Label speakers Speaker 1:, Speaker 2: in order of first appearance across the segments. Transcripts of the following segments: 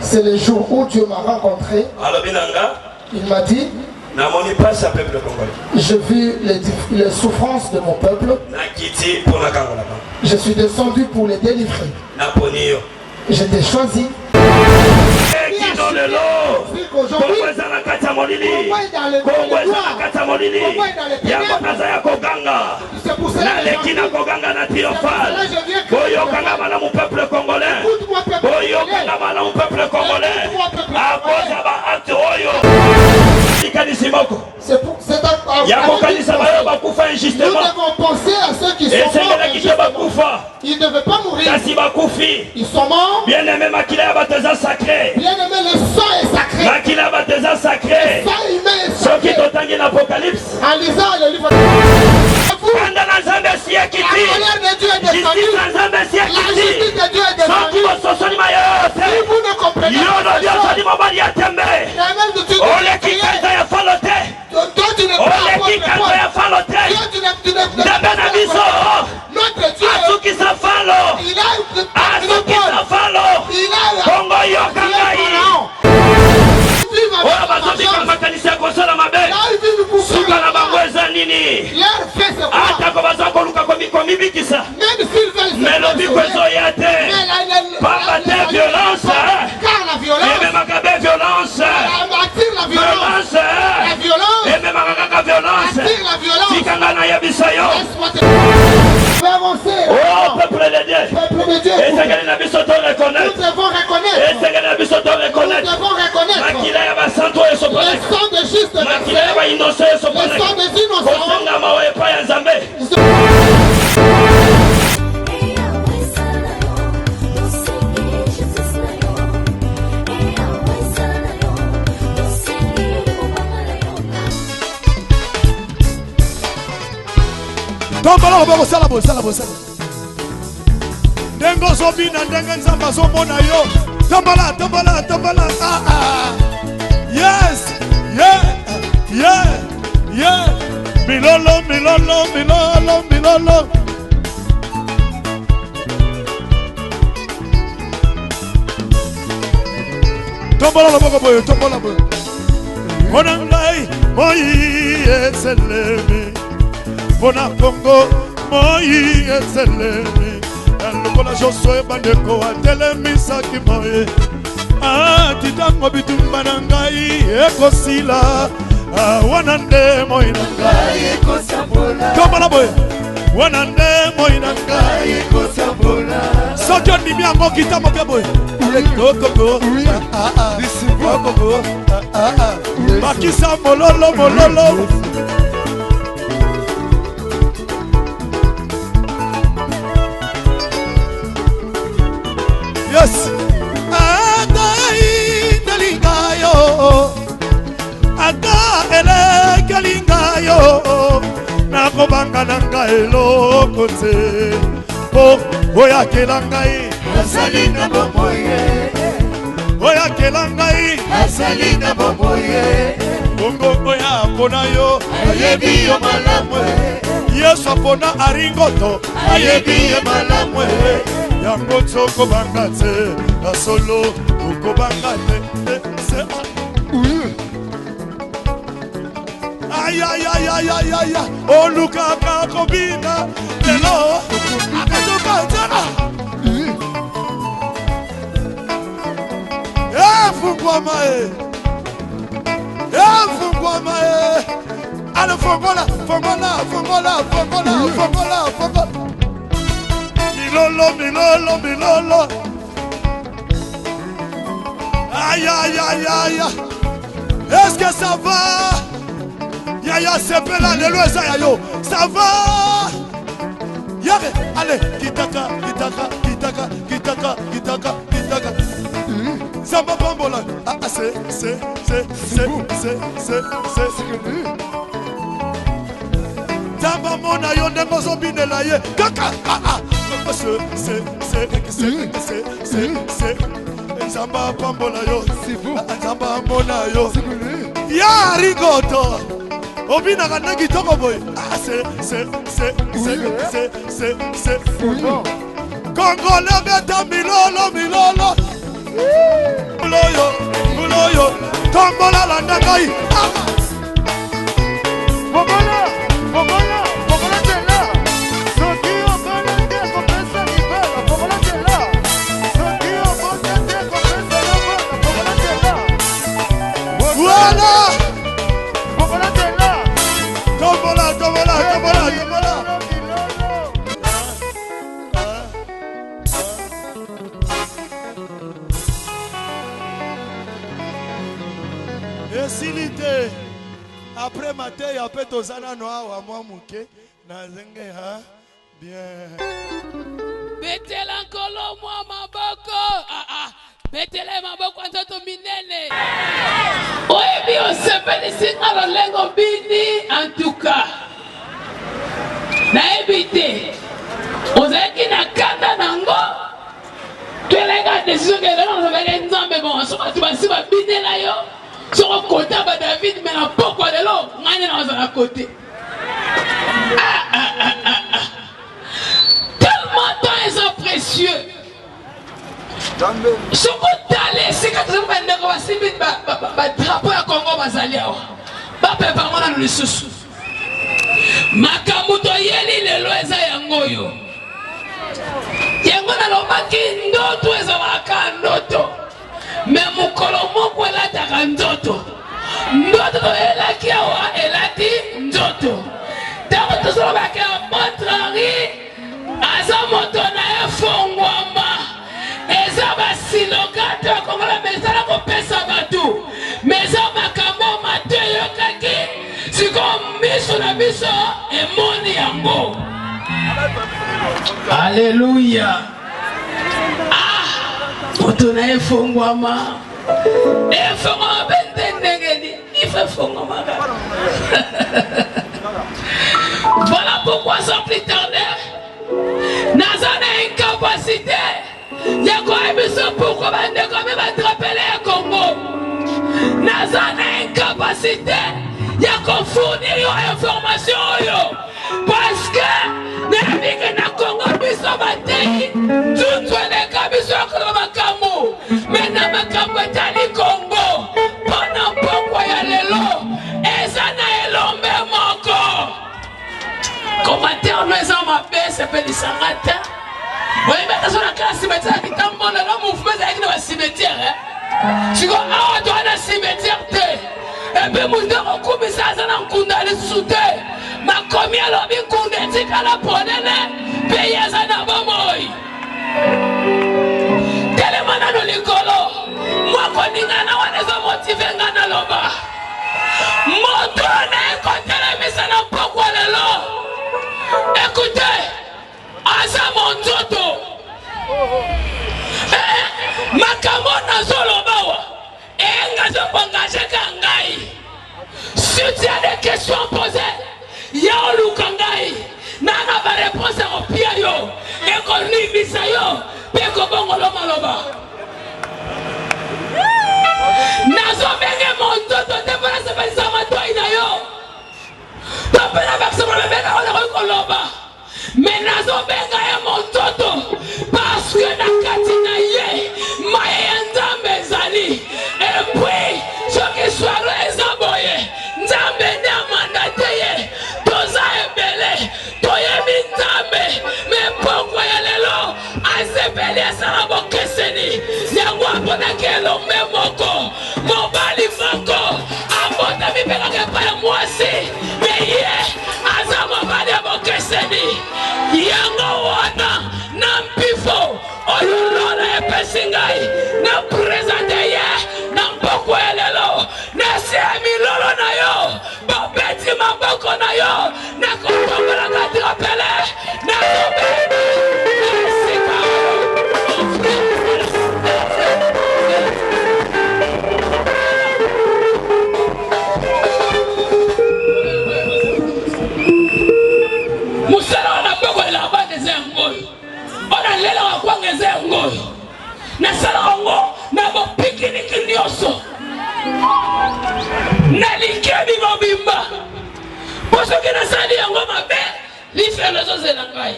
Speaker 1: C'est le jour où Dieu m'a rencontré. Il m'a dit, je vis les souffrances de mon peuple. Je suis descendu pour les délivrer. Je t'ai choisi. C'est pour nous devons penser à ceux qui sont morts. Ils ne veulent pas mourir. Ils sont morts.
Speaker 2: Bien-aimé,
Speaker 1: Bien-aimé, le sang est sacré.
Speaker 2: Le sang
Speaker 1: humain est sacré.
Speaker 2: l'Apocalypse.
Speaker 1: En lisant le livre de la colère de Dieu est descendue. La justice de Dieu est descendue. Si vous ne comprenez pas,
Speaker 2: Oh, peuple de Dieu, et nous devons reconnaître le sang de juste, le sang des innocents.
Speaker 3: Tombala bako sala bo. Dengo zobina ndenga nzamba zomona yo. Tombala. Yes. Yeah. Milolo. Tombala boyo. Monangai moi eselemi. Bona Congo, moi eselemi. Lokola Josué bandeko atelemisa kimoye. Titango bitumba nangai ekosila. Wanande moi nangai ekosapona. Tomala boy. Wanande moi nangai ekosapona. Sokyo ni miango kitamo ke boy. Go. Go. Bakisa mololo. Yes. Ele kalingayo nakobanga nanga eloko te oya kelangai asalina bomoye oya kelangai asalina bomoye bongo oya pona yo ayebi yo malamwe Yesu apona aringoto ayebi yo malamwe yango tsoko banga te na solo ukobanga te Ay, oh Luka Kakobina, hello, Fungwamae, allez Fongola, Milolo, aïe, est-ce que ça va? Yaya sepela lelo eza yo. Ça va? Yare, allez, kitaka. Samba bambola. C'est. Tamba mona yo ndengo zobine la ye. Kaka. C'est. Samba bambola yo. Samba mona yo. Ya rigoto. Obina kanaki toko boy. C'est. Congolais beta milolo. Esilité. Après matin, il y a peut-être aux ananois ou à moi mouké. Nazenge, hein? Bien.
Speaker 4: Betela nkolo mwa maboko. Betele maboko ntoto minene. Oyebi osepelisi ngalo lengo bini en tout cas. Nayebi te. Ozalaki na kanda nango. Tuelenga décision ke lelo nobeke nzambe bon. Soka tubasi babinela yo. Soko kota ba David mais na poko lelo ngane na ozala côté. Tellement temps est précieux. Soko tale c'est que tu vas ndeko basimbi ba drapeau ya Congo bazali awa. Ba pepa ngona no lisusu. Makamuto yeli lelo eza yango yo. Yango na lobaki ndoto ezalaka ndoto. Mais mukolo moko elataka ndoto. Ndoto elaki awa elati ndoto. Tango tozolobaki ya montrari aza moto na efongwama. Eza basilogato ya kongola mezala kopesa batu. Meza makambo mate yokaki. Siko miso na biso emoni yango. Alléluia. Moto na efongwama. Efongwama bentendengeni. Ife fongwama. Voilà pourquoi sans plus tarder, Nazana incapacité. Yakoebiso pourquoi bandeko me batrapele ya Congo. Nazana incapacité. Yako fournir yo information yo. Parce que nabike na Congo biso bateki. Tout le kabiso ko makambo. Mais na makambo tali Congo. Pendant pourquoi ya lelo. Ezana elombe moko. Commentaire nous en ma paix s'appelle Sarata. Oui, mais ça la classe cimetière qui tombe dans le mouvement avec le cimetière. Tu vois, ah, tu as un cimetière. Et puis, mon Dieu, on coupe ça dans un coup d'aller sous-té. Ma commis à l'homme, une coup d'éthique à la ponelle. Payez ça dans le moy. Tellement dans le licolo. Moi, quand on est motivé dans le bas. Mon tourné, quand on est mis dans le pourquoi le lot. Écoutez, Asa Monzoto, Makamona Zolobawa, et Ngazopangaje Kangai. Si tu as des questions posées, Yaolu Kangai, Nana va répondre au Piayo, et qu'on lui bisayo, Peko Bongolo Maloba. Nazo Benge Monzoto, te voilà se faire ça, ma toi, Inayo. Mais nazo benga ya montoto parce que na katina ye maye nzambe zali et puis ce qui soit les aboye nzambe ne mandate ye toza ebele toyebi nzambe mais pourquoi ya lelo asepeli asala bokeseni yango aponaki elombe moko mobali moko abota mipekaka epai ya mwasi mais ye aza mobali ya bokeseni yango wana na mpifo oyo lona epesi ngai na présente ye na mpoko ya lelo nasi ya milolo na yo babeti maboko na yo na kopongolaka drapele na kobena na esika oyo musala wana poko elaba eza yangoyo ona lela wakwanga eza yangoyo nasala yango na bopikiniki nyonso nalikebi mobimba po soki nasali yango mabe lifelo ezozela ngai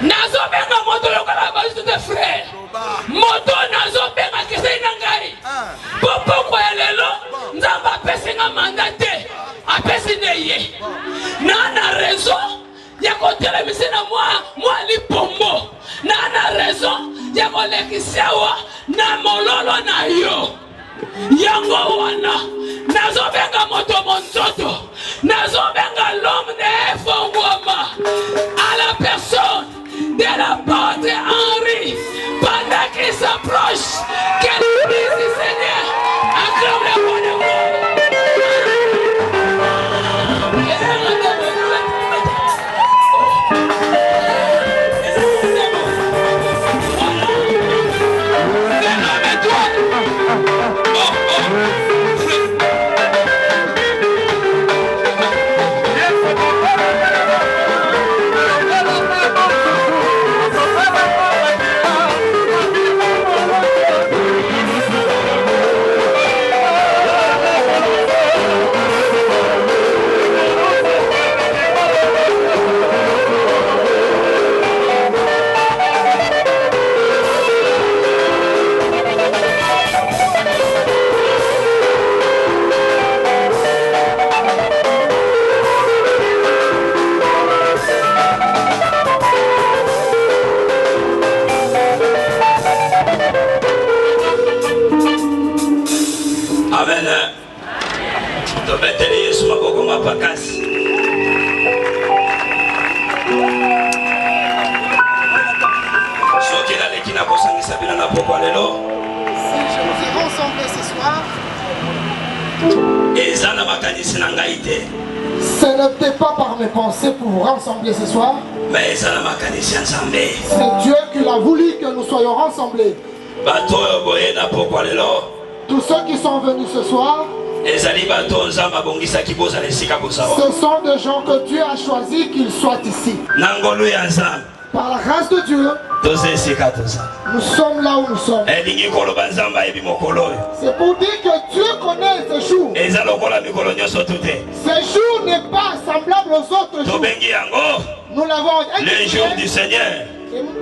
Speaker 4: nazobenga moto lokola basusu te frere moto nazobenga kesei na ngai po poko ya lelo nzambe apesi nga manda te apesi ne ye na raison ya kotelemisi na mwa lipombo na raison ya kolekisi awa na mololo na yo yango wana nazobenga moto monzoto nazobenga l'homme de Fongwama à la personne de la porte Henri pendant qu'il s'approche qu'elle brise Seigneur.
Speaker 5: nous irons ensemble ce soir, ce n'était pas par mes pensées pour vous rassembler ce soir. C'est Dieu qui l'a voulu que nous soyons rassemblés. Tous ceux qui sont venus ce soir, ce sont des gens que Dieu a choisi qu'ils soient ici. Par la grâce de Dieu, nous sommes là où nous sommes. C'est pour dire que Dieu connaît ce jour. Ce jour n'est pas semblable aux autres jours. Nous l'avons
Speaker 2: le jour du Seigneur.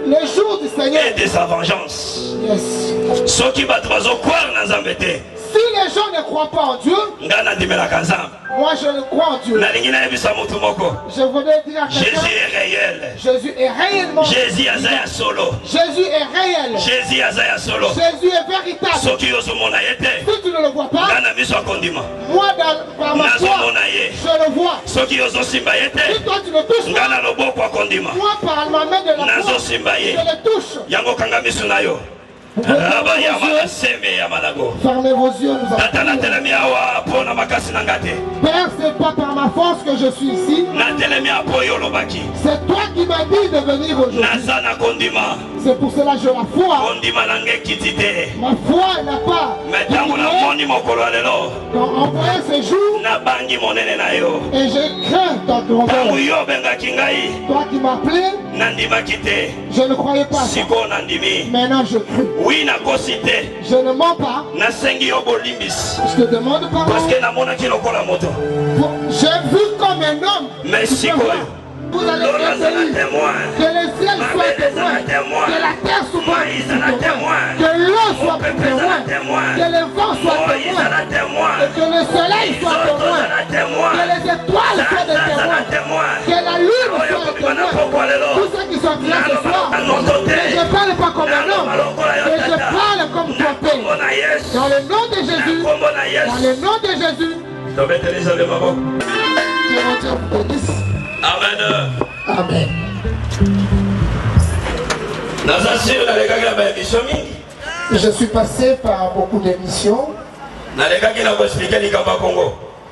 Speaker 5: Le jour du Seigneur
Speaker 2: et de sa vengeance.
Speaker 5: Yes. Si les gens ne croient pas en Dieu, moi je ne crois en Dieu. Je voudrais dire à quelqu'un,
Speaker 2: Jésus est réel.
Speaker 5: Jésus est réellement.
Speaker 2: Jésus est solo.
Speaker 5: Jésus est réel.
Speaker 2: Jésus est solo.
Speaker 5: Jésus est véritable. Si tu ne le vois pas, moi par ma foi, je le vois. Si toi tu le touches pas, moi par ma main de la foi, je le touche. Fermez vos yeux, nous allons. Père, c'est pas par ma force que je suis ici. C'est toi qui m'as dit de venir aujourd'hui. C'est pour cela que je la foi. Ma foi n'a pas. Quand on voit ces jours, et je crains ta grandeur. Toi qui m'as appelé, je ne croyais pas ça. Maintenant je crie. Je ne mens pas. Je te demande pardon. J'ai vu comme un homme. Vous allez essayer que les ciels soient témoins, que la terre soit témoin, que l'eau soit témoin, que le vent soit témoin, et que le soleil soit témoin, que les étoiles soient des témoins, que la lune soit témoin. Tous ceux qui sont là ce soir, mais je ne parle pas comme un homme, mais je parle comme ton Père. Dans le nom de Jésus, dans le nom de Jésus, que mon Dieu vous bénisse.
Speaker 2: Amen.
Speaker 5: Amen. Je suis passé par beaucoup d'émissions.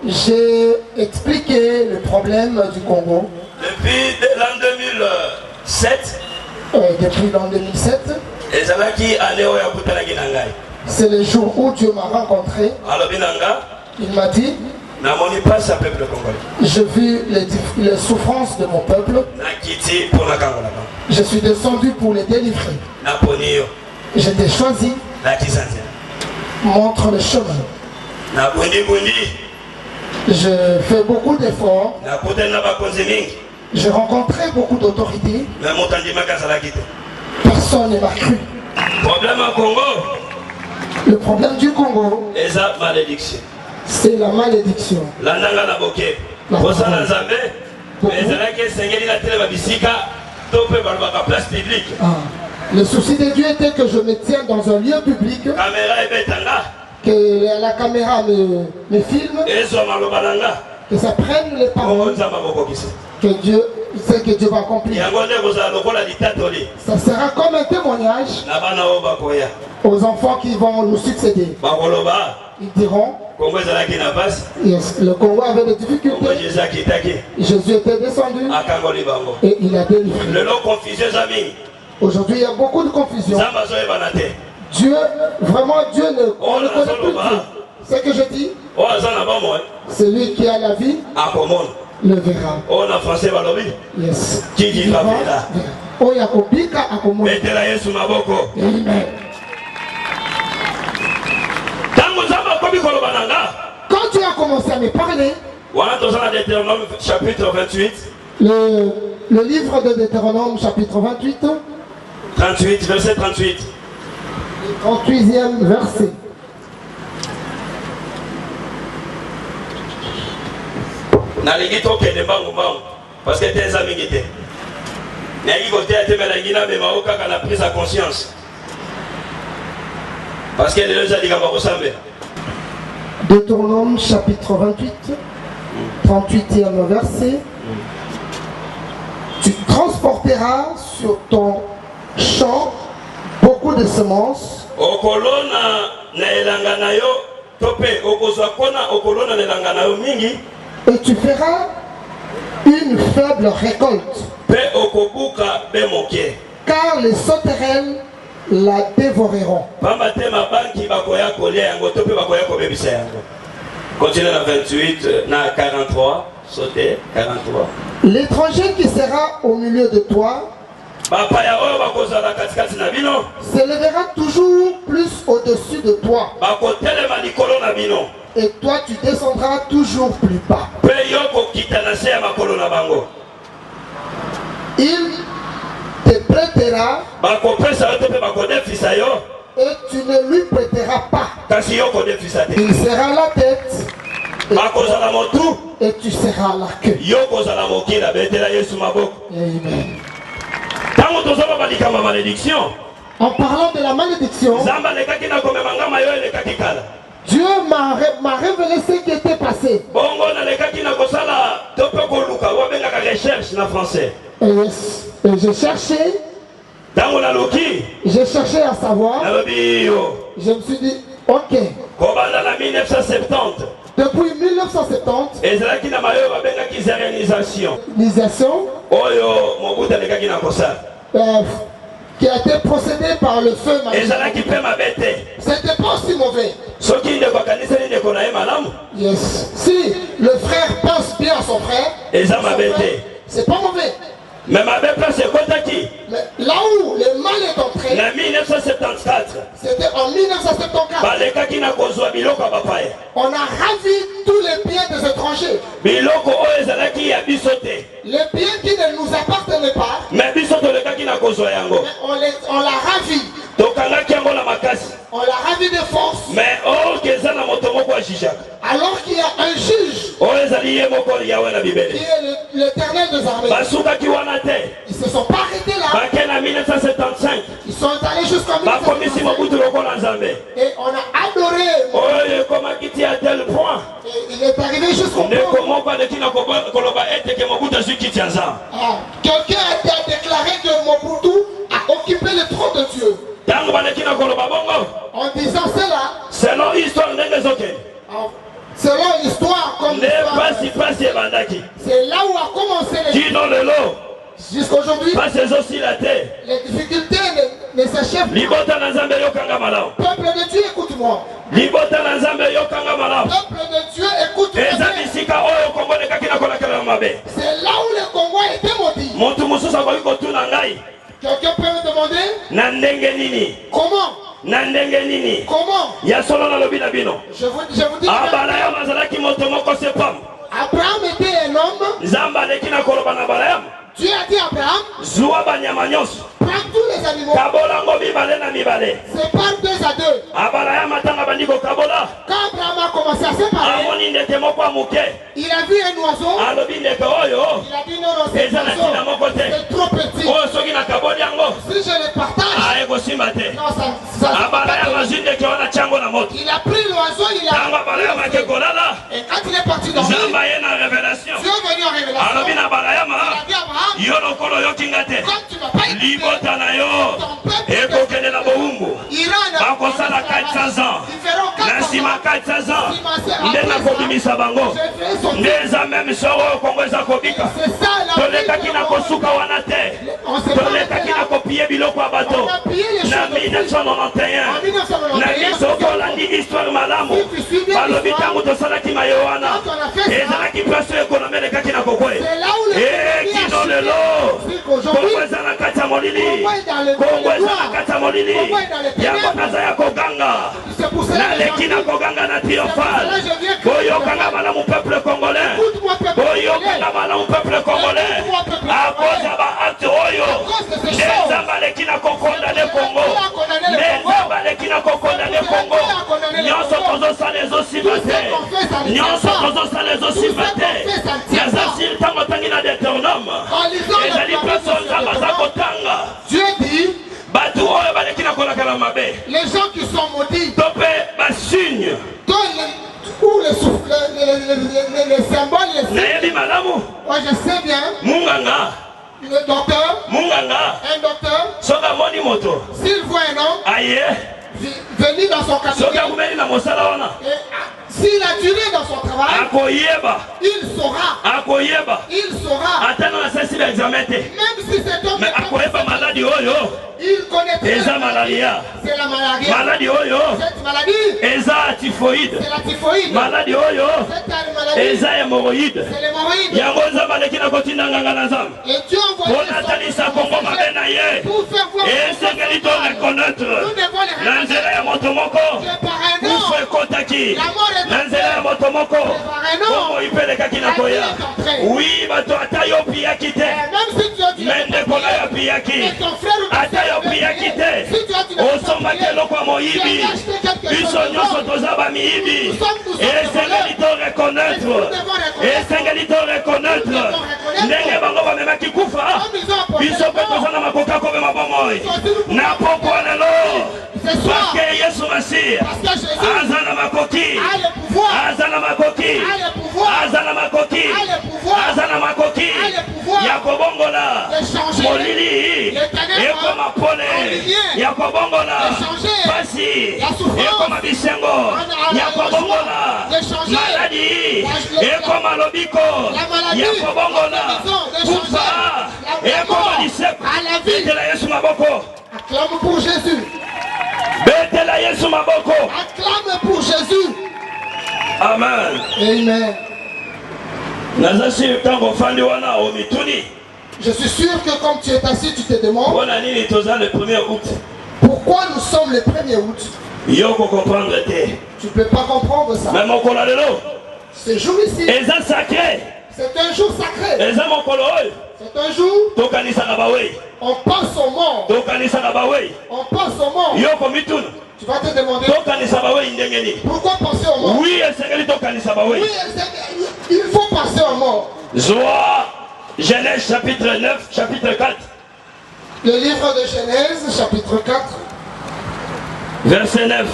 Speaker 5: J'ai expliqué le problème du Congo.
Speaker 2: Depuis l'an 2007.
Speaker 5: Depuis l'an 2007. C'est le jour où Dieu m'a rencontré. Il m'a dit, j'ai vu les souffrances de mon peuple. Je suis descendu pour les délivrer. Je t'ai choisi. Montre le chemin. Je fais beaucoup d'efforts. J'ai rencontré beaucoup d'autorités. Personne ne m'a cru. Le problème du Congo, c'est la malédiction. Le souci de Dieu était que je me tienne dans un lieu public, que la caméra me filme, que ça prenne les paroles, que Dieu, c'est que Dieu va accomplir. Ça sera comme un témoignage aux enfants qui vont nous succéder. Ils diront, yes, le Congo avait des difficultés. Jésus était descendu et il a délivré. Aujourd'hui il y a beaucoup de confusion. Dieu, vraiment Dieu, on ne connaît plus Dieu. Ce que je dis, celui qui a la vie le verra. Yes.
Speaker 2: Qui vivra verra.
Speaker 5: Amen. Quand tu as commencé à me parler,
Speaker 2: chapitre 28,
Speaker 5: le livre de Deutéronome chapitre 28,
Speaker 2: 38, verset 38.
Speaker 5: Le 38e verset.
Speaker 2: Parce que tes amis étaient. La prise à conscience. Parce qu'elle est déjà dit.
Speaker 5: Deutéronome chapitre 28, 38e verset. Tu transporteras sur ton champ beaucoup beaucoup de semences. Et tu feras une faible récolte. Car les sauterelles la dévoreront.
Speaker 2: Continuez à 28, na 43, sauter 43.
Speaker 5: L'étranger qui sera au milieu de toi s'élèvera toujours plus au-dessus de toi. Et toi tu descendras toujours plus bas. Il te prêtera et tu ne lui prêteras pas. Il sera la tête et tu seras la queue. Amen. En parlant de la malédiction, Dieu m'a révélé ce qui était passé. Et j'ai cherché à savoir. Je me suis dit, ok. Depuis 1970, qui a été procédée par le feu. C'était pas aussi mauvais. Yes. Si le frère pense bien à son frère, c'est pas mauvais.
Speaker 2: Mais
Speaker 5: là où le mal est entré, c'était en 1974. On a ravi tous les biens des étrangers. Les biens qui ne nous appartenaient pas, mais on l'a ravi. On l'a ravi de force. Alors qu'il y a un juge qui est l'Éternel des armées. Ils ne se sont pas arrêtés là. Ils sont allés jusqu'en 1975. Et on a adoré. Et il est arrivé jusqu'au point. Quelqu'un a déclaré que Mobutu a occupé le trône de Dieu. En disant cela, selon l'histoire comme c'est là où a commencé les jusqu'à aujourd'hui. Les difficultés ne s'achèvent pas. Peuple de Dieu, écoute-moi. Peuple de Dieu, écoute-moi. C'est là où le Congo a été maudit. Quelqu'un peut me demander comment? Comment? Je vous dis Abraham était un homme. Dieu a dit à Abraham, prends tous les animaux, sépare 2 à 2. Quand Abraham a commencé à séparer, il a vu un oiseau. Il a dit non, c'est trop petit. Si je le partage, non, ça il a pris l'oiseau, il a et quand il est parti dans Dieu est venu en révélation. Il a dit à Abraham, comme tu m'as pas écouté, ton Dieu dit, les gens qui sont maudits, ou les symboles, ouais, je sais bien. Le docteur,
Speaker 2: Munganga,
Speaker 5: un docteur,
Speaker 2: soka moni moto.
Speaker 5: s'il voit un homme,
Speaker 2: Aïe.
Speaker 5: venir dans son cabinet,
Speaker 2: Soka kumeli na mosala wana.
Speaker 5: s'il a duré dans son travail,
Speaker 2: Akoyeba.
Speaker 5: il saura.
Speaker 2: Akoyeba.
Speaker 5: Il saura.
Speaker 2: Attends la sensible examen.
Speaker 5: Même si cet homme
Speaker 2: Mais akoyeba maladie oyo.
Speaker 5: il connaît très
Speaker 2: Eza malaria.
Speaker 5: C'est la maladie.
Speaker 2: Maladie oyo.
Speaker 5: Cette maladie,
Speaker 2: Eza typhoïde.
Speaker 5: c'est la typhoïde.
Speaker 2: Maladie oyo.
Speaker 5: Cette maladie,
Speaker 2: Eza hémorroïde.
Speaker 5: c'est l'hémorroïde.
Speaker 2: Yango nzambe aleki na kotinda nganga na nzambe.
Speaker 5: Et Dieu envoie
Speaker 2: Pona atalisa kongo mabe na ye.
Speaker 5: pour faire voir
Speaker 2: Esengeli to reconnaître.
Speaker 5: nous devons les
Speaker 2: Na nzela ya moto moko.
Speaker 5: que par un
Speaker 2: Kufa
Speaker 5: nom,
Speaker 2: ekotaki.
Speaker 5: la mort est
Speaker 2: Na nzela ya moto moko.
Speaker 5: par un nom,
Speaker 2: Kongo ipelekaki na koya. Oui, bato ata yo piyaki te.
Speaker 5: même si tu as dit
Speaker 2: Me ndeko na yo piyaki.
Speaker 5: mais ton frère ou ta
Speaker 2: Ata yo
Speaker 5: sœur
Speaker 2: piyaki
Speaker 5: si
Speaker 2: te.
Speaker 5: tu as dit ne pas
Speaker 2: Osombaki
Speaker 5: prier,
Speaker 2: eloko ya moyibi. Biso nyonso toza bamiyibi. Esengeli to reconnaître. Esengeli to reconnaître. Ndenge bango bamemaki kufa. Biso mpe toza na makoka komema bomoi. Na pokwa lelo.
Speaker 5: ce soir,
Speaker 2: Parce que Yesu Masihi
Speaker 5: parce que Jésus
Speaker 2: aza na makoki.
Speaker 5: a le pouvoir,
Speaker 2: Aza na makoki.
Speaker 5: a le pouvoir,
Speaker 2: Aza na makoki.
Speaker 5: a le pouvoir,
Speaker 2: Aza na makoki.
Speaker 5: a le pouvoir
Speaker 2: Ya kobongola.
Speaker 5: de changer
Speaker 2: Molili.
Speaker 5: les ténèbres
Speaker 2: Ekoma pole.
Speaker 5: en lumière,
Speaker 2: Ya kobongola.
Speaker 5: de changer
Speaker 2: Pasi.
Speaker 5: la souffrance
Speaker 2: Ekoma bisengo. Ya kobongola.
Speaker 5: de changer
Speaker 2: Maladi.
Speaker 5: la-
Speaker 2: Ekoma lobiko.
Speaker 5: la maladie,
Speaker 2: Ya kobongola.
Speaker 5: la maison, de
Speaker 2: Kufa.
Speaker 5: changer la
Speaker 2: Ekoma
Speaker 5: mort
Speaker 2: liseko.
Speaker 5: à la vie.
Speaker 2: Betela Yesu maboko.
Speaker 5: Acclame pour Jésus.
Speaker 2: Betela Yesu maboko.
Speaker 5: Acclame pour Jésus.
Speaker 2: Amen.
Speaker 5: Amen.
Speaker 2: Nazasi tango fandi wana omituni.
Speaker 5: Je suis sûr que comme tu es assis, tu te demandes
Speaker 2: Wana nini toza le 1er août.
Speaker 5: pourquoi nous sommes le 1er août.
Speaker 2: Yoko comprendre te.
Speaker 5: Tu ne peux pas comprendre ça.
Speaker 2: Mais mokolo lelo.
Speaker 5: Ce jour ici,
Speaker 2: Eza sacré.
Speaker 5: c'est un jour sacré.
Speaker 2: Eza mokolo oyo.
Speaker 5: C'est un jour,
Speaker 2: Tokanisa na bawei.
Speaker 5: on pense au mort.
Speaker 2: Tokanisa na bawei.
Speaker 5: On pense au mort.
Speaker 2: Yoko mituna.
Speaker 5: Tu vas te demander
Speaker 2: Tokanisa bawei ndengeni.
Speaker 5: pourquoi penser au mort.
Speaker 2: Oui, esengeli tokanisa bawei.
Speaker 5: Oui, il faut penser au mort.
Speaker 2: Zoa Genèse chapitre 9, chapitre 4.
Speaker 5: Le livre de Genèse, chapitre 4,
Speaker 2: Verset 9.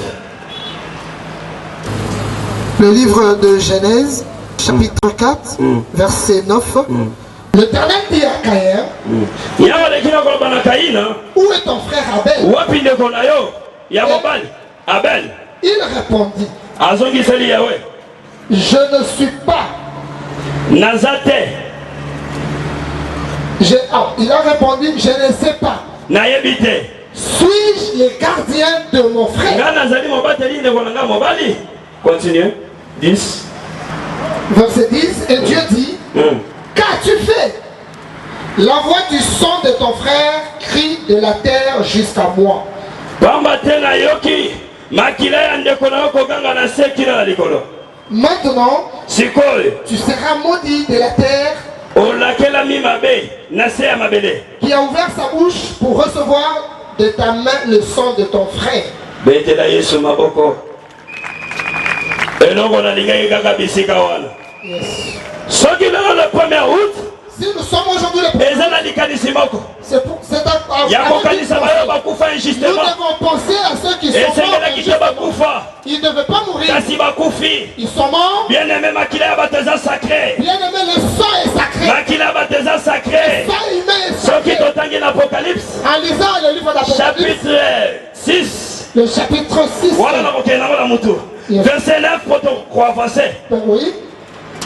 Speaker 5: le livre de Genèse, chapitre 4, verset 9. L'Éternel dit à Caïn,
Speaker 2: Yawa lekina ko bana Kaina.
Speaker 5: où est ton frère Abel?
Speaker 2: Wapi ndeko na yo? Ya mobali. Abel.
Speaker 5: Il répondit,
Speaker 2: Azongi seli yawe.
Speaker 5: je ne suis pas.
Speaker 2: Nazate.
Speaker 5: Il a répondu, je ne sais pas.
Speaker 2: Nayebite.
Speaker 5: Suis-je le gardien de mon frère?
Speaker 2: Nga nazali mobateli ndeko na nga mobali. Continue. 10.
Speaker 5: Verset 10, et Dieu dit, qu'as-tu fait? La voix du son de ton frère crie de la terre jusqu'à moi.
Speaker 2: Pamba tena yoki. Makila ya ndeko na yo koganga na sekila na likolo.
Speaker 5: Maintenant,
Speaker 2: Sikoyo.
Speaker 5: tu seras maudit de la terre
Speaker 2: Olakela mi mabe. Na se ya mabele.
Speaker 5: qui a ouvert sa bouche pour recevoir de ta main le sang de ton frère.
Speaker 2: Betela Yesu maboko. Elongo na lingaki kaka bisika wana.
Speaker 5: Yes.
Speaker 2: Soki lelo le 1er août.
Speaker 5: Si nous sommes aujourd'hui le premier,
Speaker 2: Eza na likanisi moko.
Speaker 5: c'est
Speaker 2: Ya kokanisa bayo bakufa
Speaker 5: nous
Speaker 2: injustement.
Speaker 5: devons penser à ceux qui sont morts.
Speaker 2: Esengelaki te
Speaker 5: injustement.
Speaker 2: bakufa.
Speaker 5: Ils ne veulent pas mourir.
Speaker 2: Kasi bakufi.
Speaker 5: Ils sont morts.
Speaker 2: Bien-aimé makila ya bato eza sacré.
Speaker 5: Bien aimé, le sang est sacré.
Speaker 2: Makila ya bato eza sacré.
Speaker 5: Le sang humain est
Speaker 2: Soki
Speaker 5: sacré.
Speaker 2: totangi na Apocalypse.
Speaker 5: En lisant le livre d'Apocalypse,
Speaker 2: Chapitre 6.
Speaker 5: le chapitre 6.
Speaker 2: Wana na kokende nango na mutu.
Speaker 5: Yes.
Speaker 2: Verset 9 poto croavancer.
Speaker 5: Oui,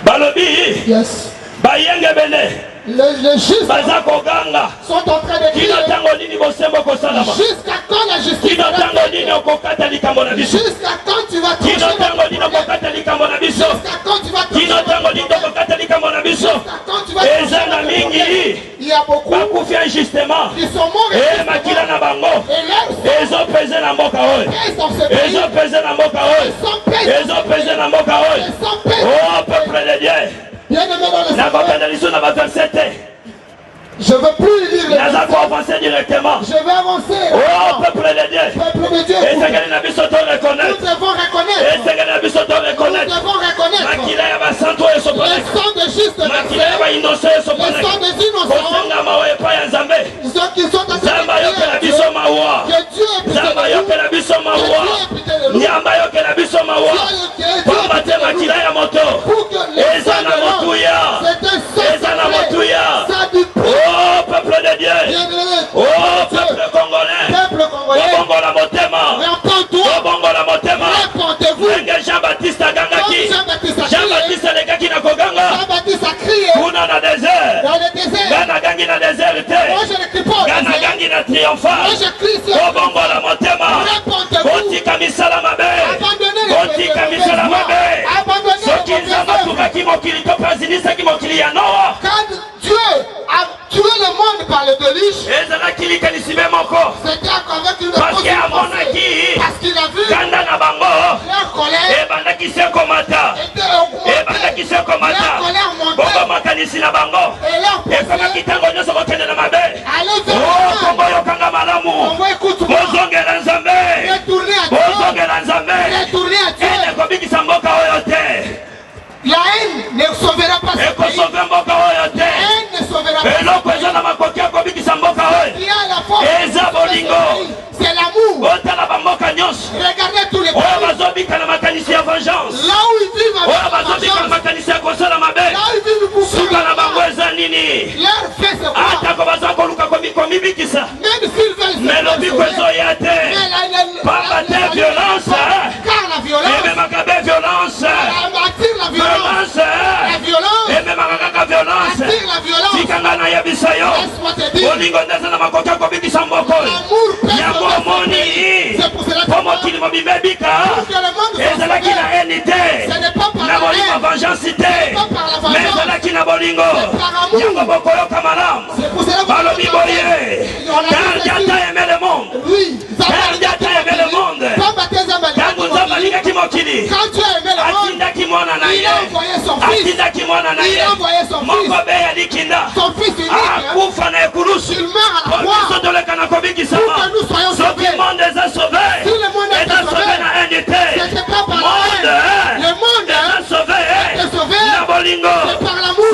Speaker 2: Balobi.
Speaker 5: yes.
Speaker 2: Bayenge bene.
Speaker 5: Les justes
Speaker 2: Baza koganga.
Speaker 5: sont en train de crier
Speaker 2: Kino tango nini bosembo kosalama.
Speaker 5: jusqu'à quand la justice
Speaker 2: Kino
Speaker 5: va
Speaker 2: tango nini okokata likambo na biso.
Speaker 5: jusqu'à quand tu vas
Speaker 2: Kino
Speaker 5: trancher
Speaker 2: tango nini
Speaker 5: notre problème?
Speaker 2: okokata likambo na biso.
Speaker 5: Jusqu'à quand tu vas
Speaker 2: Kino
Speaker 5: trancher
Speaker 2: tango
Speaker 5: notre
Speaker 2: nini
Speaker 5: problème?
Speaker 2: okokata likambo na biso.
Speaker 5: Jusqu'à quand tu vas trancher
Speaker 2: Eza na
Speaker 5: notre problème?
Speaker 2: mingi.
Speaker 5: Il y a beaucoup
Speaker 2: Bakufi injustement.
Speaker 5: qui sont morts
Speaker 2: Eh makila na bango.
Speaker 5: et leur
Speaker 2: Ezopeze na mboka oyo.
Speaker 5: pèse dans ce pays.
Speaker 2: Ezopeze na mboka oyo.
Speaker 5: Sans pèse.
Speaker 2: Ezopeze na mboka oyo.
Speaker 5: Sans pèse.
Speaker 2: Oh peuple de Dieu.
Speaker 5: Bien aimé dans le
Speaker 2: Na
Speaker 5: Seigneur,
Speaker 2: kokende liso na baverset te.
Speaker 5: je ne veux plus lire les
Speaker 2: Naza
Speaker 5: versets.
Speaker 2: koavancer directement.
Speaker 5: Je vais avancer.
Speaker 2: Oh peuple de Dieu.
Speaker 5: Peuple de Dieu,
Speaker 2: Esengeli na biso to
Speaker 5: nous
Speaker 2: reconnaître.
Speaker 5: devons reconnaître.
Speaker 2: Esengeli na biso to
Speaker 5: Nous
Speaker 2: reconnaître.
Speaker 5: devons reconnaître
Speaker 2: Makila ya basantu oyo
Speaker 5: le
Speaker 2: esoponaka.
Speaker 5: sang de juste
Speaker 2: Makila ya
Speaker 5: versets,
Speaker 2: bainoso
Speaker 5: le
Speaker 2: esoponaka.
Speaker 5: sang des innocents,
Speaker 2: Kosengama oyo epai ya Nzambe.
Speaker 5: ceux qui sont en train
Speaker 2: Nzambe
Speaker 5: de
Speaker 2: ayokela
Speaker 5: prier à
Speaker 2: biso
Speaker 5: Dieu,
Speaker 2: mawa.
Speaker 5: que Dieu ait pitié
Speaker 2: Nzambe
Speaker 5: de nous,
Speaker 2: ayokela biso
Speaker 5: que
Speaker 2: mawa.
Speaker 5: Dieu ait pitié de nous,
Speaker 2: Nyamba ayokela biso mawa. Pamba te makila ya moto.
Speaker 5: pour que le
Speaker 2: Eza
Speaker 5: sang
Speaker 2: na
Speaker 5: de l'homme,
Speaker 2: motuya.
Speaker 5: c'est un sang
Speaker 2: Eza na
Speaker 5: sacré,
Speaker 2: motuya.
Speaker 5: ça du prix,
Speaker 2: Oh triomphal. Kobongola motema. Kotika misala mabe. Kotika misala mabe. Soki nzamba tukaki mokili to pazinisa ki mokili ya Noa.
Speaker 5: Dieu a tué le monde par le déluge.
Speaker 2: C'était
Speaker 5: avec une
Speaker 2: parce qu'il a
Speaker 5: vu
Speaker 2: leur
Speaker 5: colère
Speaker 2: était
Speaker 5: la haine ne sauvera pas ce pays. La haine ne sauvera pas ce pays. Il y a la force. C'est l'amour. Regardez tous les pays. Là où ils vivent avec vengeance. Là où ils vivent pour leur fait c'est quoi? Même s'ils veulent se
Speaker 2: violence.
Speaker 5: Car la violence attire la violence. La violence attire la violence. Laisse-moi te dire. L'amour pèse. C'est pour cela que le monde ce n'est pas par la haine. C'est pas par la vengeance. C'est pour cela que oui,
Speaker 2: quand Dieu a aimé le monde,
Speaker 5: quand tu as aimé le monde, il a envoyé son fils. Il a envoyé son fils. Son fils unique. Il meurt à la croix pour que nous soyons sauvés. Si le monde est sauvé, c'était pas par la haine. Le monde est sauvé. C'est par l'amour.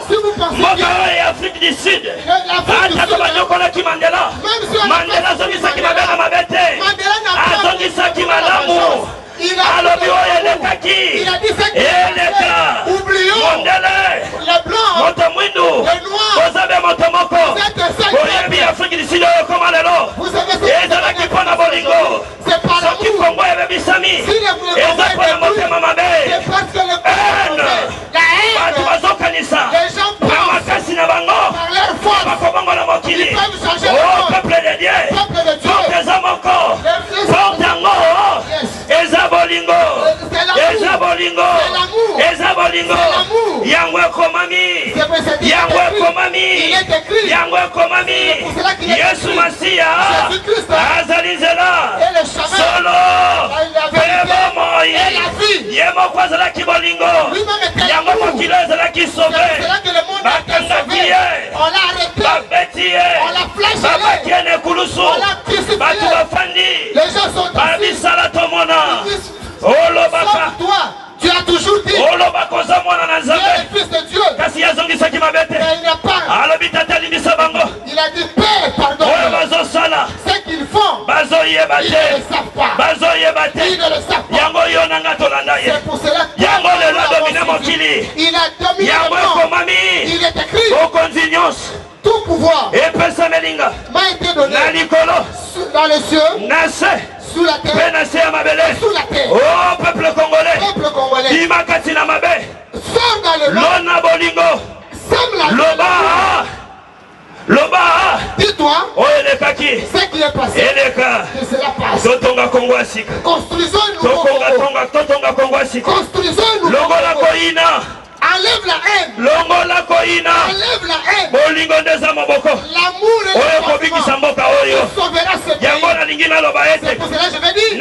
Speaker 5: Si vous pensez bien,
Speaker 2: Afrique du Sud,
Speaker 5: il a dit ça. Oublions les blancs, les noirs. Vous savez c'est par l'amour. Si les c'est parce que le la haine, les gens pensent par leur force. Ils peuvent changer le monde.
Speaker 2: Peuple de Dieu, Yesu Masia azalizela solo yemo kwazala kibolingo yango mokilo ezalaki sauve bakangaki ye babeti ye babaki ye nekulusu batu bafandi babisala tomona olobaka
Speaker 5: tu as toujours dit
Speaker 2: olobakoza mwana na Nzambe
Speaker 5: le fils de Dieu.
Speaker 2: Kasi yazongisaki mabete
Speaker 5: Il n'a pas.
Speaker 2: Alobita talimbisa bango.
Speaker 5: Il a dit Père, pardon. Ce qu'ils font, ils ne le savent pas. Ils ne le savent pas. C'est pour cela que il a dominé le monde. Il est écrit tout pouvoir m'a été donné dans les cieux, sous la terre, sous la terre.
Speaker 2: Oh peuple congolais,
Speaker 5: sors dans le monde, sème la
Speaker 2: Loba,
Speaker 5: dis-toi
Speaker 2: ce
Speaker 5: qui est passé, que cela passe. Construisons un nouveau Congo. Construisons un nouveau Congo. Enlève la haine. Enlève la haine. L'amour et le sauvera ce pays. C'est pour cela que je vais dire,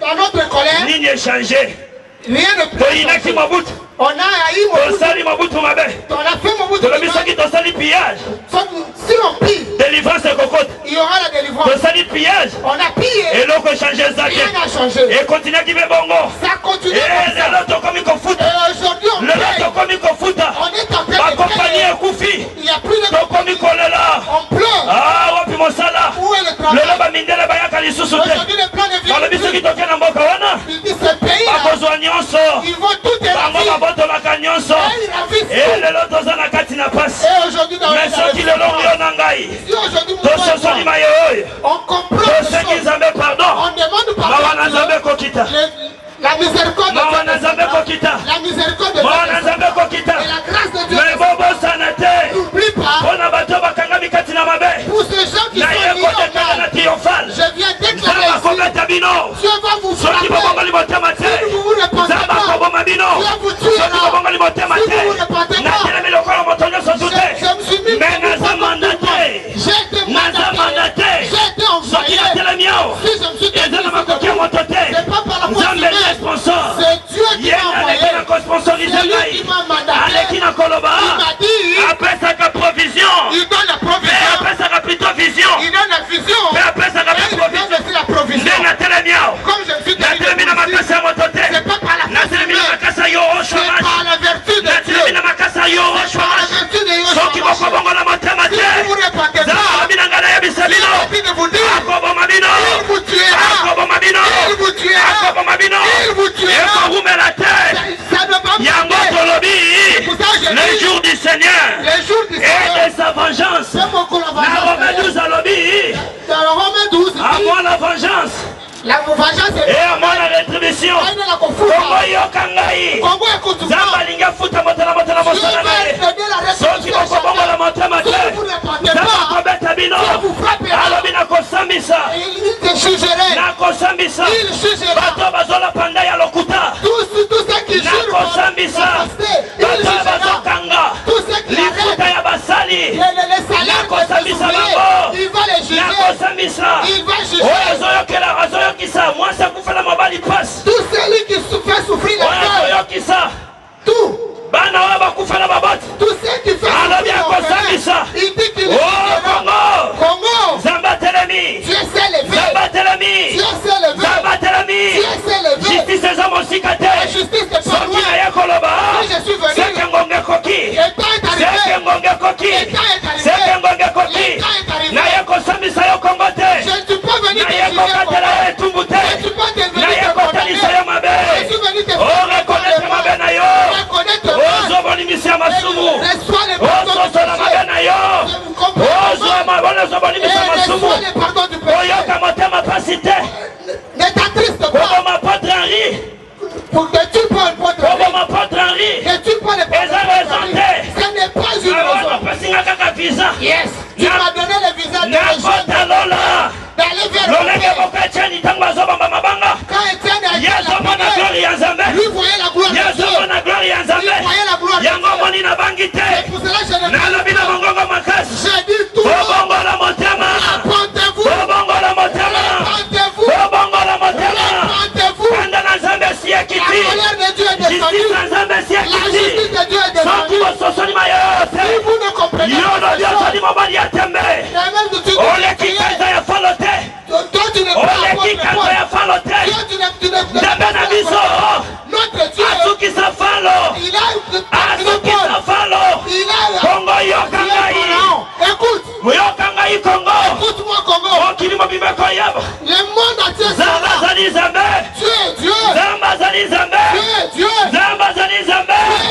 Speaker 5: dans notre colère, rien ne peut changer. On a haï Mobutu. On a fait Mobutu. Si on pille, il y aura la délivrance. On a pillé. Rien n'a changé. Ça continue comme ça. Et aujourd'hui on paye. On est en train de payer. Il n'y a plus de compagnie. On pleure. Où est le travail? Aujourd'hui le plan de vie. Il dit ce pays là, ils vont tout éradiquer. Et aujourd'hui dans le on comprend on demande pardon. La miséricorde de Dieu, et la grâce de Dieu. N'oublie pas, Dieu va vous frapper. Si vous vous répandez pas, Dieu vous tuera. Si vous vous répandez pas, je me suis mis j'ai été mandaté. J'ai été envoyé. Si je me suis dit, c'est pas par la force humaine. C'est Dieu qui m'a envoyé. C'est lui qui m'a mandaté. Il m'a dit, il donne la provision. Il donne la vision. Et il donne aussi la provision. Comme je me suis dit, c'est pas par la force humaine. C'est par la vertu de Dieu. C'est par la vertu de Yoshua. Si vous vous répandez pas, il dit de vous dire, il vous tuera. Il vous tuera. Il vous tuera. Ça ne va pas m'aider.
Speaker 2: Le jour du Seigneur
Speaker 5: et
Speaker 2: de sa vengeance.
Speaker 5: C'est beaucoup la vengeance.
Speaker 2: Dans Romains 12 à l'obé.
Speaker 5: Dans Romains 12,
Speaker 2: à moi la vengeance.
Speaker 5: La vengeance est
Speaker 2: et à moi la rétribution. Congo yokangai.
Speaker 5: Congo écoute-moi.
Speaker 2: Zambalinga futa motana motana motana. Soki boko bongo la motama te. Zamba kobeta bino. Alobi na kosambisa.
Speaker 5: Il te jugerait.
Speaker 2: Na kosambisa.
Speaker 5: Il jugera.
Speaker 2: Bato bazola panda ya lokuta.
Speaker 5: Tous ceux qui jurent.
Speaker 2: Na kosambisa. Bato bazokanga.
Speaker 5: Tous ceux qui
Speaker 2: lifuta ya basali.
Speaker 5: Les salaires
Speaker 2: na kosambisa bango.
Speaker 5: Il va les juger.
Speaker 2: Na kosambisa.
Speaker 5: Il va juger. Tout celui qui fait souffrir la cœur. Tout. Tout ce qui fait souffrir la cœur. Il dit qu'il est Congo.
Speaker 2: Zamba telemi.
Speaker 5: Dieu s'est levé.
Speaker 2: Zamba telemi.
Speaker 5: Dieu s'est levé.
Speaker 2: Zamba telemi.
Speaker 5: Dieu s'est levé.
Speaker 2: Justice est mon sikate.
Speaker 5: La justice n'est pas loin. Quand je suis venu,
Speaker 2: c'est qu'un gonga koki.
Speaker 5: le temps est arrivé.
Speaker 2: C'est qu'un gonga koki.
Speaker 5: Le temps est arrivé.
Speaker 2: C'est qu'un gonga koki.
Speaker 5: Le temps est arrivé.
Speaker 2: Na yako samisa yo kongote.
Speaker 5: Je ne suis pas venu te
Speaker 2: Na yako
Speaker 5: juger.
Speaker 2: katela ye tumbute.
Speaker 5: Je ne suis pas venu te
Speaker 2: Na yako
Speaker 5: condamner.
Speaker 2: talisa yo mabe.
Speaker 5: Je suis venu te
Speaker 2: Oh reconnaître mabe na yo.
Speaker 5: reconnaître
Speaker 2: Oh zobolimisi ya masumu.
Speaker 5: reçois les
Speaker 2: Oh
Speaker 5: pardons du
Speaker 2: sosola mabe
Speaker 5: péché.
Speaker 2: na yo.
Speaker 5: Vous comprenez
Speaker 2: Oh
Speaker 5: comment?
Speaker 2: zobolimisi ya masumu.
Speaker 5: Reçois les pardons du
Speaker 2: Oh
Speaker 5: péché.
Speaker 2: yoka motema pasite.
Speaker 5: Ne t'attriste
Speaker 2: Pour
Speaker 5: pas.
Speaker 2: ma potre Henri.
Speaker 5: Pour que tu pas une pote.
Speaker 2: Pour ma potre Henri.
Speaker 5: Que tu pas les
Speaker 2: Et ça raison.
Speaker 5: Ce n'est pas une raison. Yes. Tu m'as donné le visa de rejoindre. D'aller vers le Père. Quand Étienne a été là, lui voyait la gloire de Dieu. Lui voyait la gloire de Dieu. C'est pour cela que je ne j'ai dit tout le monde. Répondez-vous. Répondez-vous. Répondez-vous. La colère de Dieu est descendue. La justice de Dieu est descendue. Si vous ne comprenez pas, toi tu n'es pas notre Dieu, il a écoute, écoute-moi Congo, le monde entier sera Dieu est Dieu, Dieu est Dieu, Dieu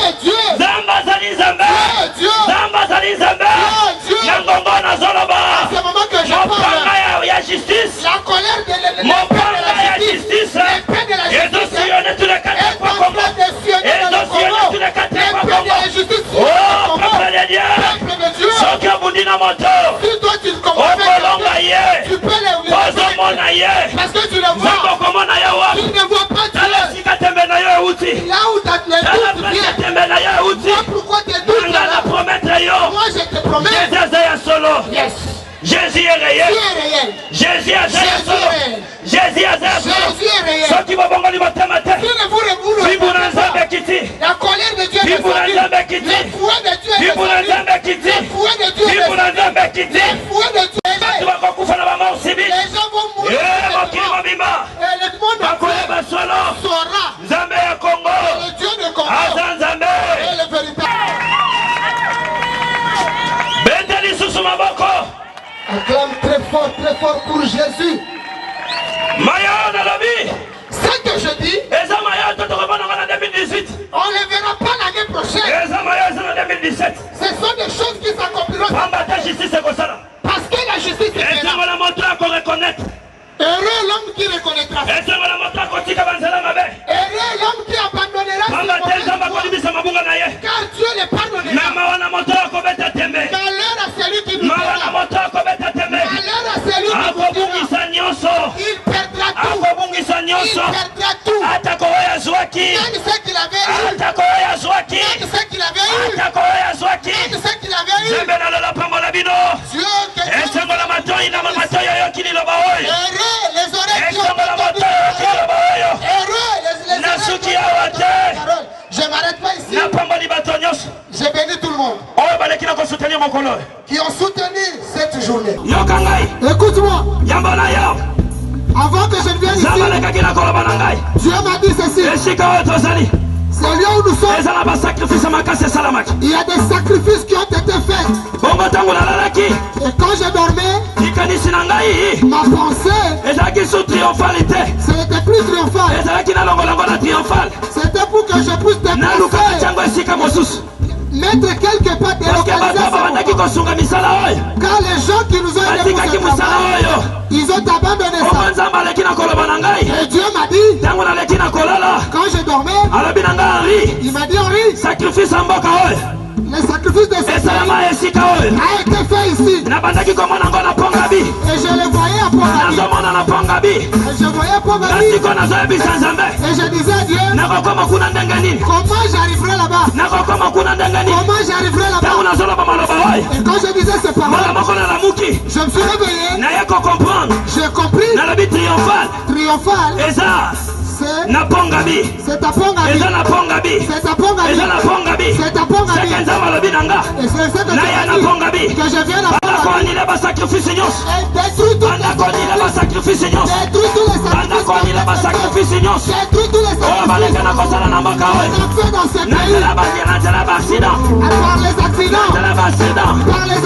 Speaker 5: est Dieu, Dieu est Dieu, à ce moment que je parle, la colère de la justice, l'épée de la justice, est en train de sillonner dans le Congo, l'épée de la justice, peuple de Dieu, si toi tu ne comprends pas, tu peux les parce que tu le vois, tu ne vois pas Dieu, là où ta doute vient, moi pourquoi tes doutes là, moi je te promets, yes.
Speaker 2: Jésus est réel. Jésus est réel. Jésus est réel. Ceux qui vont bongo libatema te.
Speaker 5: La colère de Dieu est descendue. Le fouet de Dieu est descendu. Le fouet de Dieu est descendu. Le fouet de Dieu est descendu. Les gens vont mourir. Et le monde saura. Le Dieu de Congo est le véritable. Acclame très fort pour Jésus. Ce que je dis, on ne les verra pas l'année prochaine. Ce sont des choses qui s'accompliront. Parce que la justice est là. Heureux l'homme qui reconnaîtra. Heureux l'homme qui abandonnera. Car Dieu les pardonnera. Malheur à celui qui nous dira. Malheur à celui qui nous dira. Il perdra tout. Écoute-moi. Avant que je ne vienne ici, Dieu m'a dit ceci. C'est lieu où nous sommes. Il y a des sacrifices qui ont été faits. Et quand je dormais, ma pensée, ce n'était plus triomphal. C'était pour que je puisse déplacer, mettre quelque part des localisations. Car les gens qui nous ont aidés pour ce travail, ils ont abandonné ça. Et Dieu m'a dit, quand je dormais, il m'a dit, Henri, le sacrifice de ce pays a été fait ici. Et je le voyais à Pongabi. Et je voyais Pongabi. Et je disais à Dieu, comment j'arriverai là-bas? Comment j'arriverai là-bas? Et quand je disais ces paroles, je me suis réveillé. J'ai compris. Triomphal. C'est à Pongabi. C'est à Pongabi. Et c'est ce que je viens à Pongabi. Et détruis tous les sacrifices. Détruis tous les sacrifices. On a fait dans ce pays. Par les accidents. Par les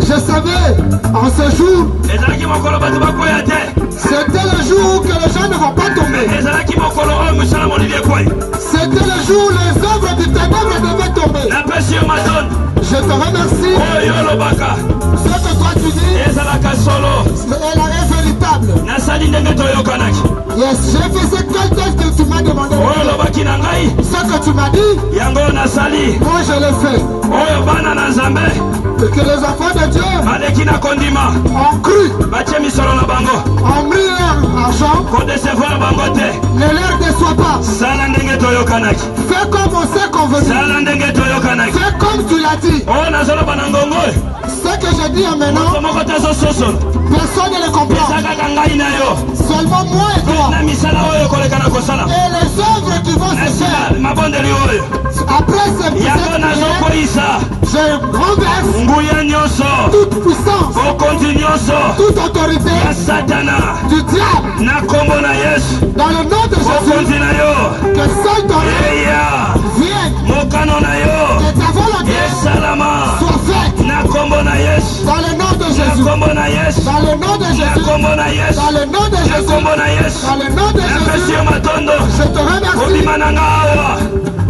Speaker 5: je savais en ce jour, c'était le jour que les gens ne vont pas tomber. C'était le jour où les œuvres du ténèbre devaient tomber. Je te remercie. Ce que toi tu dis est la véritable. Yes, j'ai fait ce que tu m'as demandé. Ce que tu m'as dit, moi je l'ai fait. Et que les enfants de Dieu ont cru, ont mis leur argent, ne leur déçois pas. Fais comme on s'est convenu. Fais comme tu l'as dit. Ce que je dis maintenant, personne ne le comprend. Seulement moi et toi. Et les œuvres qui vont se faire après cette prière, je renverse toute puissance, toute autorité du diable dans le nom de Jésus. Que seul ton nom vienne, que ta volonté soit faite dans le nom de Jésus. Dans le nom de Jésus. Dans le nom de Jésus. Dans le nom de Jésus. Je te remercie.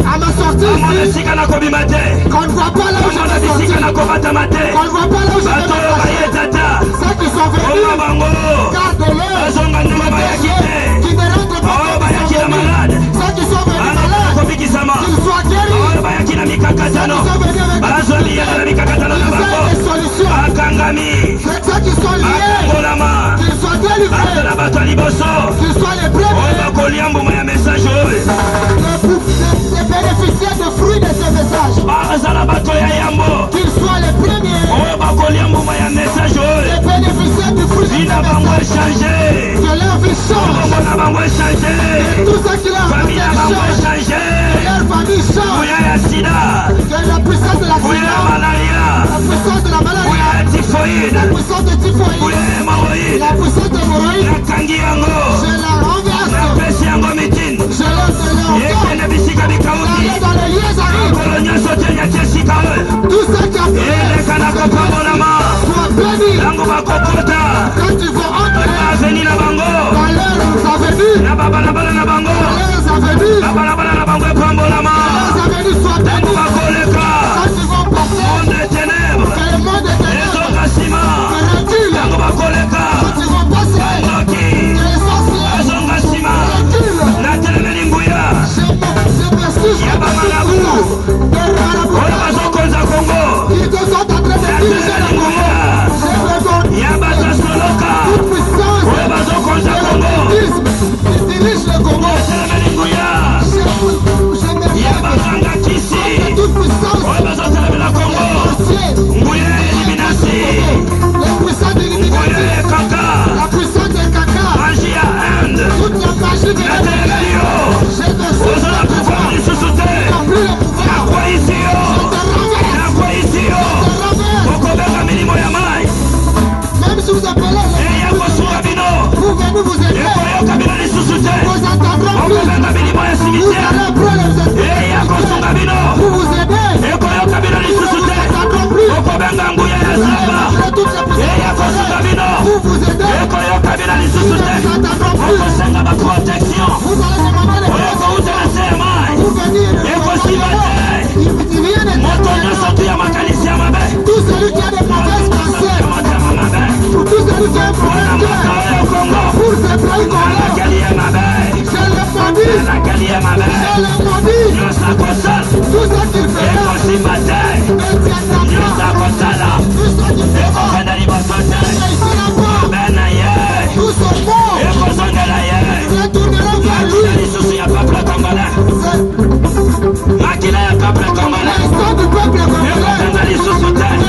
Speaker 5: À ma sortie ici, qu'on ne voit pas là où je vais sortir, qu'on ne voit pas là où je vais sortir. Ceux qui sont venus, garde-les, qui ne rentrent pas malades. Ceux qui sont venus malades, qu'ils soient guéris. Ceux qui sont venus avec des solutions. Ceux qui sont liés, qu'ils soient délivrés, qu'ils soient les premiers. Bénéficier des fruits de ce message. Qu'ils soient les premiers. Les bénéficiaires du fruit de ce message. Que leur vie change. Que tout ce qui leur fait change. Que leur famille change. Que la puissance de l'accident. La puissance de la maladie. La puissance de typhoïde. La puissance de l'hémorroïde. Je la renverse. Je l'aller dans les lieux arrivent. Tout ce qui a fait soit béni. Quand tu vas entrer dans leurs avenues, soient bénis. Quand tu vas passer que le monde des ténèbres se recule. Quand tu vas passer que les sorciers ils te sont en train de diriger la Congo. dirige le Congo. Toute puissance la puissance d'élimination, la puissance de Kaka, toute la magie de la j'ai de plus le pouvoir. Même si vous appelez vous venez vous aider, vous entendrez plus, vous allez prendre vous vous aidez, vous entendrez plus, vous vous aidez, vous allez demander les vous venir, tout celui qui a des mauvaises pensées, tout celui qui a un problème pour ce pays congolais, je le maudis, tout ce qu'il fait, tout ce qu'il fait, tout ce mot, retourneront vers lui. L'instant du peuple congolais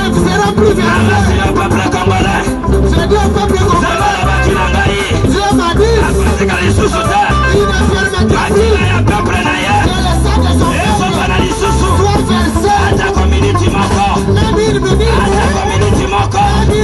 Speaker 5: ne sera plus versé. Je dis au peuple congolais, Dieu m'a dit, il ne permettra plus que le sang de son peuple soit versé. Même une minute, même une minute,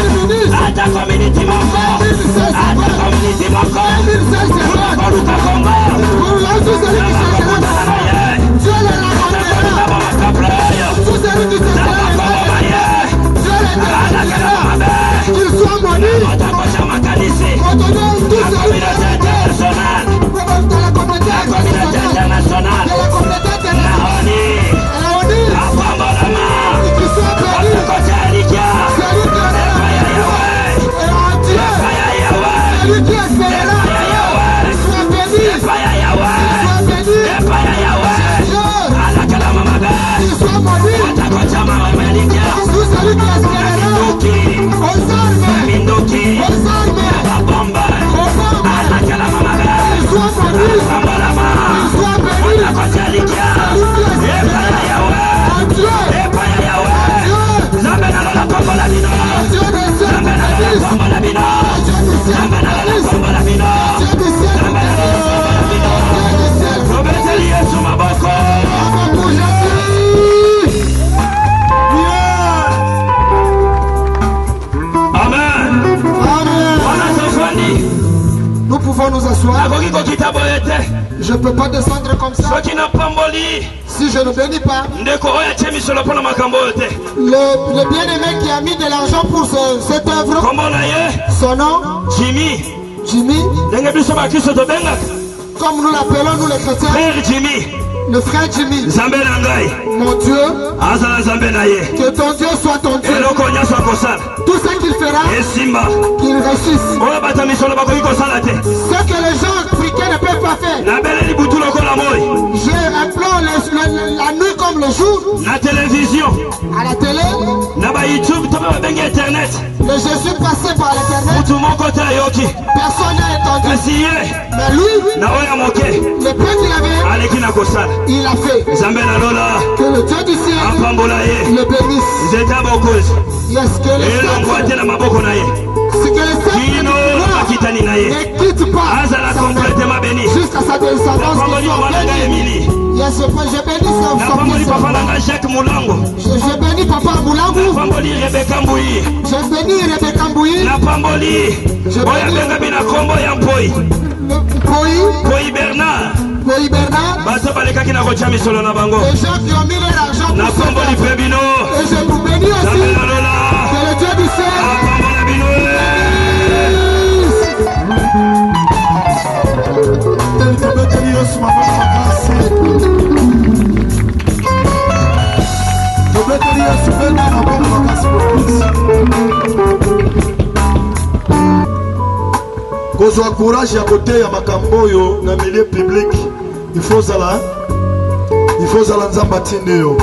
Speaker 5: nous pouvons nous asseoir. Je ne peux pas descendre comme ça. Si je ne bénis pas, le bien-aimé qui a mis de l'argent pour cette œuvre, son nom, Jimmy, comme nous l'appelons nous les chrétiens, le frère Jimmy, mon Dieu, que ton Dieu soit ton Dieu. Tout ce qu'il fera, qu'il réussisse. Ce que les gens africains ne peuvent pas faire, j'implore la nuit comme le jour, à la télé, le Jésus passé par l'internet, personne n'a entendu. Mais lui, le peu qu'il avait, il a fait. Que le Dieu du ciel le bénisse. Yes, que le ne quitte pas jusqu'à sa descendance qui soit bénie. Yes, je bénis son fils. Je bénis Papa Moulangu. Je bénis Rebecca Mbouyi. Je bénis Poyi Bernard. Les gens qui ont mis leur argent pour ce faire. Et je vous bénis aussi. Que le Dieu du ciel
Speaker 3: kozwa courage ya koteya makambo oyo na milieu public. Il faut zala nzamba tinde yo.